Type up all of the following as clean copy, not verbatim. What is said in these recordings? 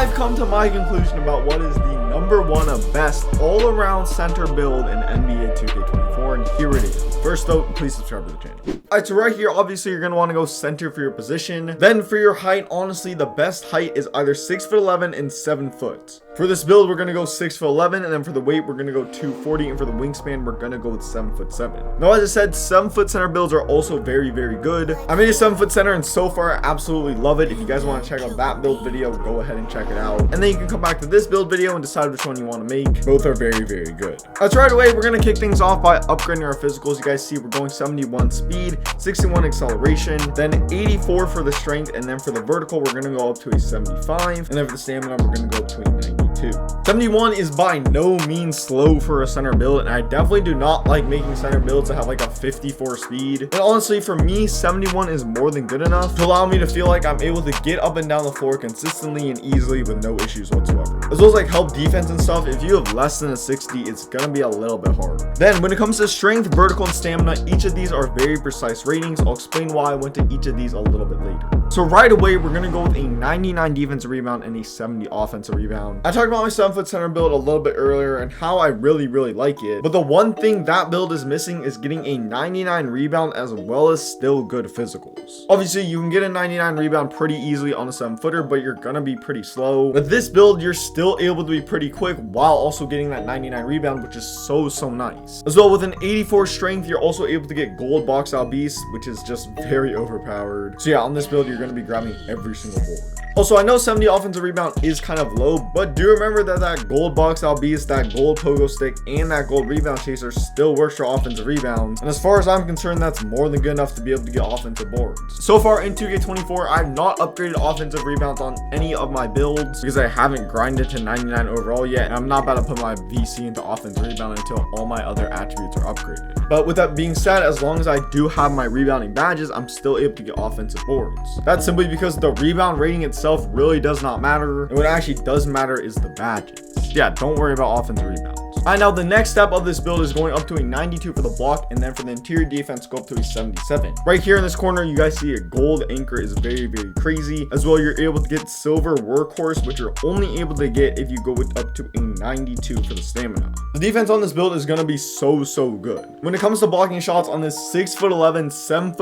I've come to my conclusion about what is the number one of best all-around center build in NBA 2K24, and here it is. First though, please subscribe to the channel. Alright, so right here, obviously you're going to want to go center for your position. Then for your height, honestly, the best height is either 6'11" and 7 foot. For this build, we're going to go 6'11", and then for the weight, we're going to go 240, and for the wingspan, we're going to go with 7'7". Now, as I said, 7-foot center builds are also very, very good. I made a 7-foot center, and so far, I absolutely love it. If you guys want to check out that build video, go ahead and check it out. And then you can come back to this build video and decide which one you want to make. Both are very, very good. That's right away, we're going to kick things off by upgrading our physicals. You guys see, we're going 71 speed, 61 acceleration, then 84 for the strength, and then for the vertical, we're going to go up to a 75, and then for the stamina, we're going to go up to a 92. 71 is by no means slow for a center build, and I definitely do not like making center builds that have like a 54 speed. And honestly, for me, 71 is more than good enough to allow me to feel like I'm able to get up and down the floor consistently and easily with no issues whatsoever. As well as like help defense and stuff, if you have less than a 60, it's gonna be a little bit harder. Then when it comes to strength, vertical, and stamina, each of these are very precise ratings. I'll explain why I went to each of these a little bit later. So right away, we're gonna go with a 99 defensive rebound and a 70 offensive rebound. I talked about my 7-foot center build a little bit earlier and how I really like it, but the one thing that build is missing is getting a 99 rebound as well as still good physicals. Obviously, you can get a 99 rebound pretty easily on a 7-footer, but you're gonna be pretty slow. With this build, you're still able to be pretty quick while also getting that 99 rebound, which is so nice. As well, with an 84 strength, you're also able to get gold box out beast, which is just very overpowered. So yeah, on this build, you're going to be grabbing every single board. Also, I know 70 offensive rebound is kind of low, but do remember that that gold box out beast, that gold pogo stick, and that gold rebound chaser still works for offensive rebounds. And as far as I'm concerned, that's more than good enough to be able to get offensive boards. So far in 2K24, I've not upgraded offensive rebounds on any of my builds because I haven't grinded to 99 overall yet, and I'm not about to put my VC into offensive rebound until all my other attributes are upgraded. But with that being said, as long as I do have my rebounding badges, I'm still able to get offensive boards. That's simply because the rebound rating itself really does not matter, and what actually does matter is the badges. Yeah, don't worry about offensive rebounds. Alright, now the next step of this build is going up to a 92 for the block, and then for the interior defense, go up to a 77. Right here in this corner, you guys see a gold anchor is very crazy. As well, you're able to get silver workhorse, which you're only able to get if you go with up to a 92 for the stamina. The defense on this build is going to be so good. When it comes to blocking shots on this 6'11", 7'7"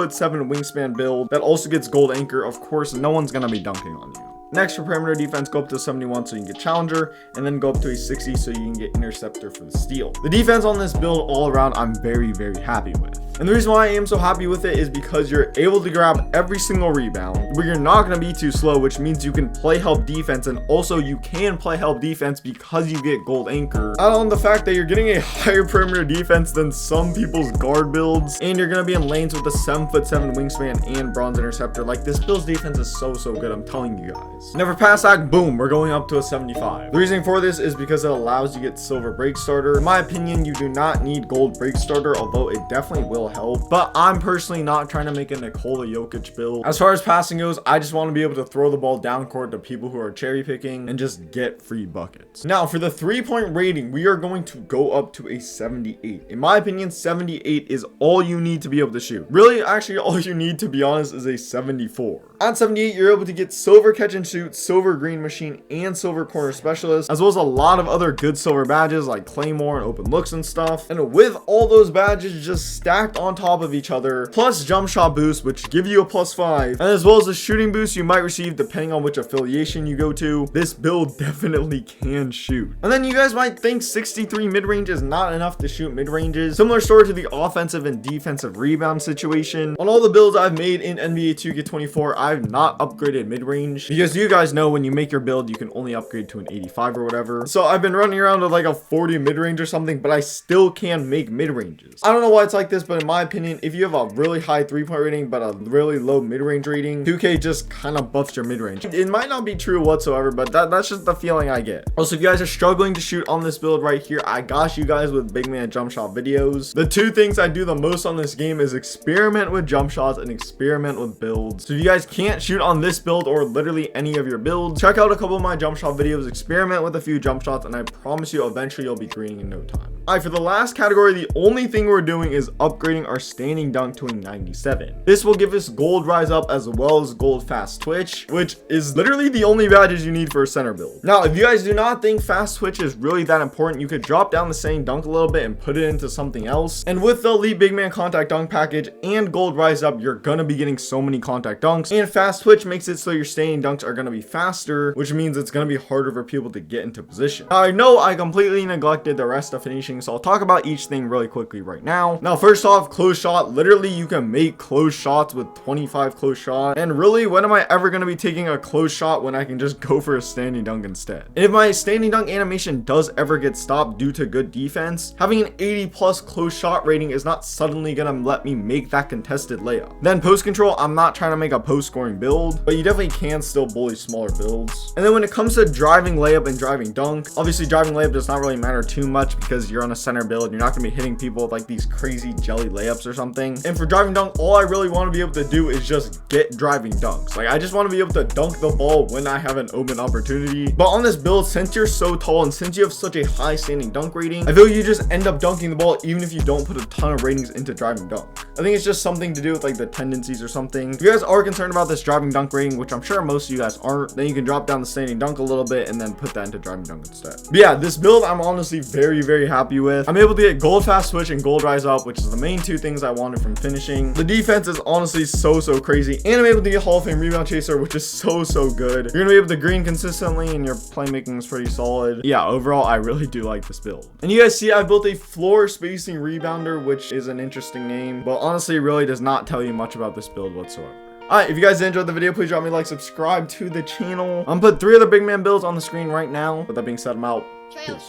wingspan build that also gets gold anchor, of course, no one's going to be dunking on you. Next, for perimeter defense, go up to 71 so you can get challenger, and then go up to a 60 so you can get interceptor for the steal. The defense on this build all around, I'm very happy with. And the reason why I am so happy with it is because you're able to grab every single rebound, but you're not going to be too slow, which means you can play help defense, and also you can play help defense because you get gold anchor. Add on the fact that you're getting a higher perimeter defense than some people's guard builds, and you're going to be in lanes with a 7'7" wingspan and bronze interceptor. Like, this build's defense is so good, I'm telling you guys. Never pass act, boom, we're going up to a 75. The reason for this is because it allows you to get silver break starter. In my opinion, you do not need gold break starter, although it definitely will help, but I'm personally not trying to make a Nikola Jokic build. As far as passing goes, I just want to be able to throw the ball down court to people who are cherry picking and just get free buckets. Now for the 3-point rating, we are going to go up to a 78. In my opinion, 78 is all you need to be able to shoot. Really, actually, all you need, to be honest, is a 74. At 78, you're able to get silver catch and shoot, silver green machine, and silver corner specialist, as well as a lot of other good silver badges like claymore and open looks and stuff. And with all those badges just stacked on top of each other, plus jump shot boost, which give you a +5, and as well as the shooting boost you might receive depending on which affiliation you go to, this build definitely can shoot. And then you guys might think 63 mid-range is not enough to shoot mid-ranges. Similar story to the offensive and defensive rebound situation. On all the builds I've made in NBA 2K24, I've not upgraded mid-range because you guys know when you make your build, you can only upgrade to an 85 or whatever. So I've been running around with like a 40 mid-range or something, but I still can make mid-ranges. I don't know why it's like this, but in my opinion, if you have a really high 3-point rating but a really low mid-range rating, 2K just kind of buffs your mid-range. It might not be true whatsoever, but that's just the feeling I get. Also, if you guys are struggling to shoot on this build right here, I got you guys with big man jump shot videos. The two things I do the most on this game is experiment with jump shots and experiment with builds. So if you guys can't shoot on this build or literally any of your builds, check out a couple of my jump shot videos, experiment with a few jump shots, and I promise you eventually you'll be greening in no time. Alright, for the last category, the only thing we're doing is upgrading our standing dunk to a 97. This will give us gold rise up as well as gold fast twitch, which is literally the only badges you need for a center build. Now, if you guys do not think fast twitch is really that important, you could drop down the standing dunk a little bit and put it into something else. And with the elite big man contact dunk package and gold rise up, you're gonna be getting so many contact dunks, and fast twitch makes it so your standing dunks are gonna be faster, which means it's gonna be harder for people to get into position. Now, I know I completely neglected the rest of finishing, so I'll talk about each thing really quickly right now. Now, first off, close shot. Literally, you can make close shots with 25 close shot, and really, when am I ever gonna be taking a close shot when I can just go for a standing dunk instead? And if my standing dunk animation does ever get stopped due to good defense, having an 80 plus close shot rating is not suddenly gonna let me make that contested layup. Then post control, I'm not trying to make a post scoring build, but you definitely can still bully smaller builds. And then when it comes to driving layup and driving dunk, obviously driving layup does not really matter too much because you're on a center build. You're not gonna be hitting people with like these crazy jelly layups or something. And for driving dunk, all I really want to be able to do is just get driving dunks. Like, I just want to be able to dunk the ball when I have an open opportunity. But on this build, since you're so tall and since you have such a high standing dunk rating, I feel you just end up dunking the ball even if you don't put a ton of ratings into driving dunk. I think it's just something to do with like the tendencies or something. If you guys are concerned about this driving dunk rating, which I'm sure most of you guys aren't, then you can drop down the standing dunk a little bit and then put that into driving dunk instead. But yeah, this build I'm honestly very happy with. I'm able to get gold fast switch and gold rise up, which is the main two things I wanted from finishing. The defense is honestly so crazy, and I'm able to get Hall of Fame rebound chaser, which is so good. You're gonna be able to green consistently and your playmaking is pretty solid. Yeah, overall I really do like this build. And you guys see I built a floor spacing rebounder, which is an interesting name, but honestly it really does not tell you much about this build whatsoever. Alright, if you guys enjoyed the video, please drop me a like, subscribe to the channel. I'm gonna put 3 other big man builds on the screen right now. With that being said, I'm out. Peace.